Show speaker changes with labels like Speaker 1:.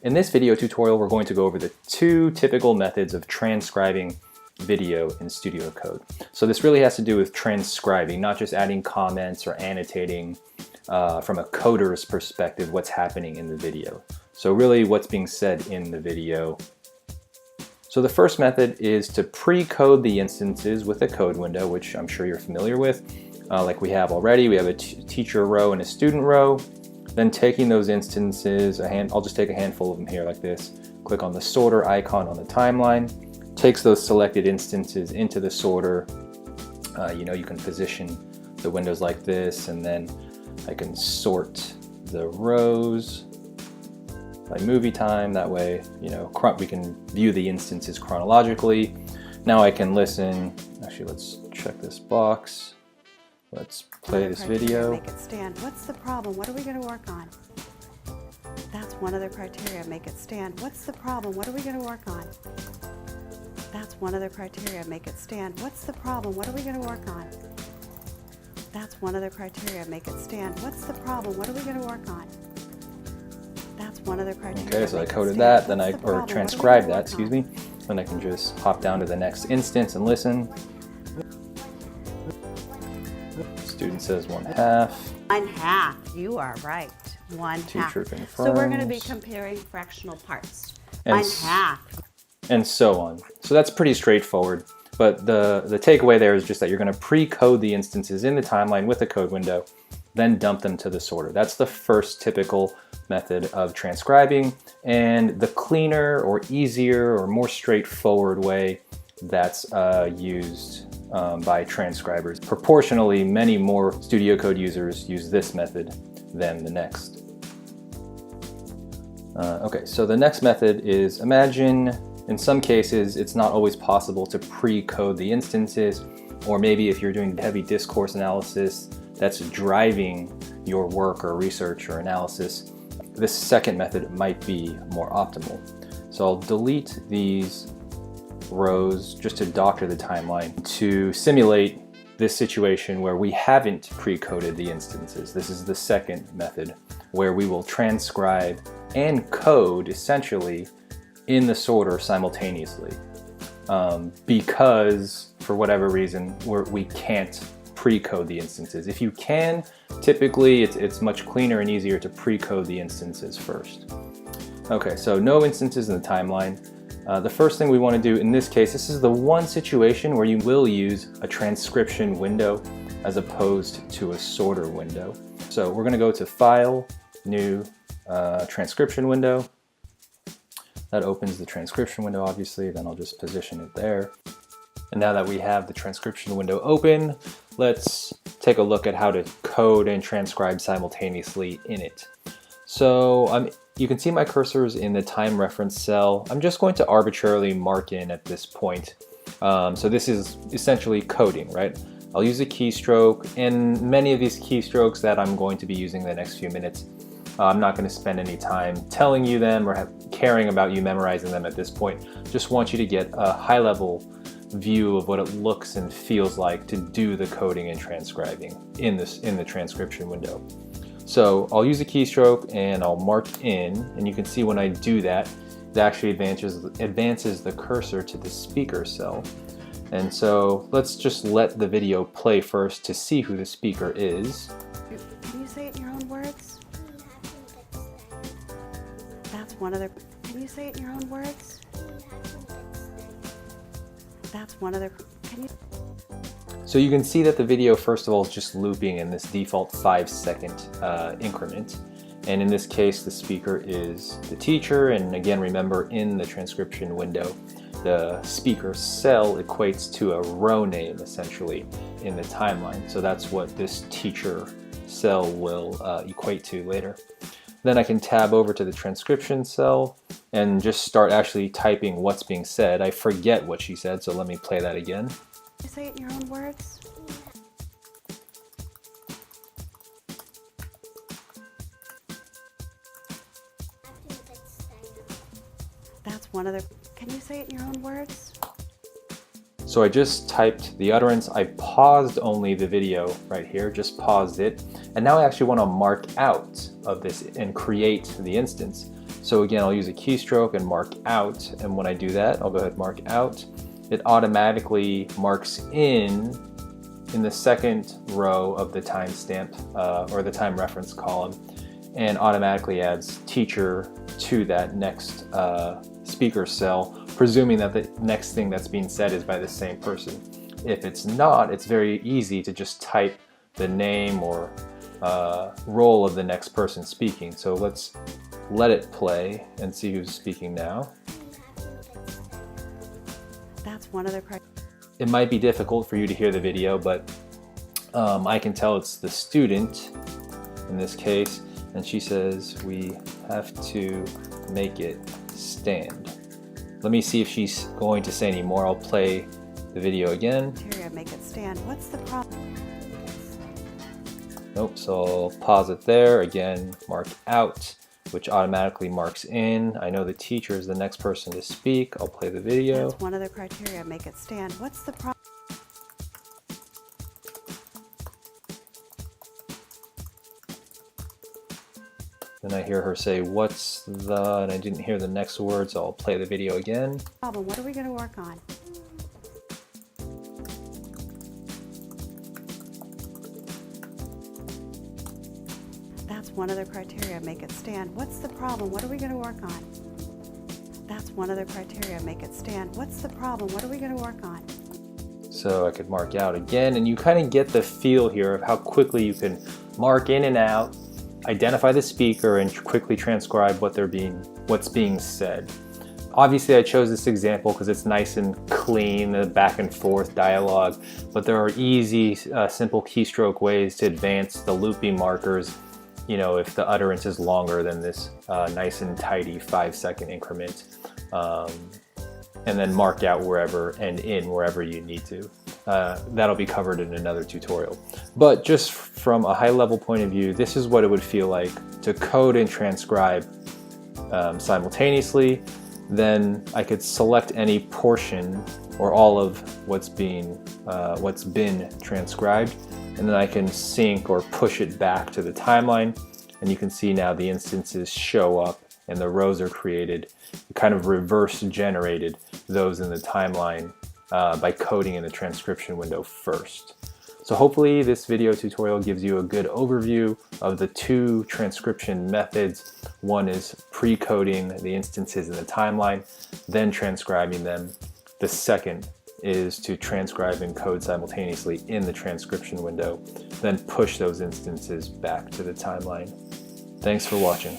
Speaker 1: In this video tutorial, we're going to go over the two typical methods of transcribing video in Studiocode. So this really has to do with transcribing, not just adding comments or annotating from a coder's perspective what's happening in the video. So really what's being said in the video. So the first method is to pre-code the instances with a code window, which I'm sure you're familiar with. Like we have already, we have a teacher row and a student row. Then taking those instances, I'll just take a handful of them here like this. Click on the sorter icon on the timeline. Takes those selected instances into the sorter. You can position the windows like this, and then I can sort the rows by movie time. That way, we can view the instances chronologically. Now I can listen. Actually, let's check this box. Let's play this video.
Speaker 2: Make it stand. What's the problem? What are we going to work on? That's one of the criteria. Make it stand. What's the problem? What are we going to work on? That's one of the criteria. Make it stand. What's the problem? What are we going to work on? That's one of the criteria. Make it stand. What's the problem? What are we going to work on? That's one of the criteria.
Speaker 1: Okay, so I coded that, then or transcribed that, excuse me. Then I can just hop down to the next instance and listen. Student says 1/2.
Speaker 2: 1/2. You are right. 1/2.
Speaker 1: Teacher confirms.
Speaker 2: So we're going to be comparing fractional parts.
Speaker 1: And
Speaker 2: 1/2.
Speaker 1: And so on. So that's pretty straightforward. But the takeaway there is just that you're going to pre-code the instances in the timeline with a code window, then dump them to the sorter. That's the first typical method of transcribing, and the cleaner or easier or more straightforward way that's used by transcribers. Proportionally, many more Studiocode users use this method than the next. Okay, so the next method is, imagine in some cases it's not always possible to pre-code the instances, or maybe if you're doing heavy discourse analysis that's driving your work or research or analysis, this second method might be more optimal. So I'll delete these rows just to doctor the timeline to simulate this situation where we haven't pre-coded the instances. This is the second method where we will transcribe and code essentially in the sorter simultaneously because for whatever reason we can't pre-code the instances. If you can, typically it's much cleaner and easier to pre-code the instances first. Okay, so no instances in the timeline. The first thing we want to do in this case, this is the one situation where you will use a transcription window as opposed to a sorter window. So we're going to go to File, New, Transcription Window. That opens the transcription window, obviously, then I'll just position it there. And now that we have the transcription window open, let's take a look at how to code and transcribe simultaneously in it. So you can see my cursors in the time reference cell. I'm just going to arbitrarily mark in at this point. So this is essentially coding, right? I'll use a keystroke, and many of these keystrokes that I'm going to be using the next few minutes, I'm not going to spend any time telling you them or caring about you memorizing them at this point. Just want you to get a high-level view of what it looks and feels like to do the coding and transcribing in the transcription window. So I'll use a keystroke and I'll mark in, and you can see when I do that, it actually advances the cursor to the speaker cell. And so let's just let the video play first to see who the speaker is.
Speaker 2: Can you say it in your own words? That's one of the... Can you say it in your own words? That's one of the... Can you...
Speaker 1: So you can see that the video, first of all, is just looping in this default 5-second increment. And in this case, the speaker is the teacher. And again, remember, in the transcription window, the speaker cell equates to a row name, essentially, in the timeline. So that's what this teacher cell will equate to later. Then I can tab over to the transcription cell and just start actually typing what's being said. I forget what she said, so let me play that again.
Speaker 2: Can you say it in your own words? That's one of the... Can you say it in your own words?
Speaker 1: So I just typed the utterance. I paused only the video right here, just paused it. And now I actually want to mark out of this and create the instance. So again, I'll use a keystroke and mark out, and when I do that, I'll go ahead and mark out. It automatically marks in the second row of the timestamp or the time reference column, and automatically adds teacher to that next speaker cell, presuming that the next thing that's being said is by the same person. If it's not, it's very easy to just type the name or role of the next person speaking. So let's let it play and see who's speaking now.
Speaker 2: That's one of the criteria.
Speaker 1: It might be difficult for you to hear the video, but I can tell it's the student in this case, and she says we have to make it stand. Let me see if she's going to say any more. I'll play the video again.
Speaker 2: Criteria make it stand. What's the problem?
Speaker 1: Nope, so I'll pause it there. Again, mark out, which automatically marks in. I know the teacher is the next person to speak. I'll play the video.
Speaker 2: That's one of the criteria make it stand. What's the problem?
Speaker 1: Then I hear her say, what's the, and I didn't hear the next word, so I'll play the video again.
Speaker 2: Problem. What are we going to work on? That's one of the criteria make it stand. What's the problem? What are we going to work on? That's one of the criteria make it stand. What's the problem? What are we going to work on?
Speaker 1: So I could mark out again, and you kind of get the feel here of how quickly you can mark in and out, identify the speaker, and quickly transcribe what's being said. Obviously I chose this example because it's nice and clean, the back and forth dialogue, but there are easy, simple keystroke ways to advance the looping markers, you know, if the utterance is longer than this nice and tidy 5-second increment, and then mark out wherever and in wherever you need to. That'll be covered in another tutorial. But just from a high level point of view, this is what it would feel like to code and transcribe simultaneously. Then I could select any portion or all of what's been transcribed, and then I can sync or push it back to the timeline, and you can see now the instances show up and the rows are created. You kind of reverse generated those in the timeline by coding in the transcription window first. So hopefully this video tutorial gives you a good overview of the two transcription methods. One is pre-coding the instances in the timeline, then transcribing them. The second is to transcribe and code simultaneously in the transcription window, then push those instances back to the timeline. Thanks for watching.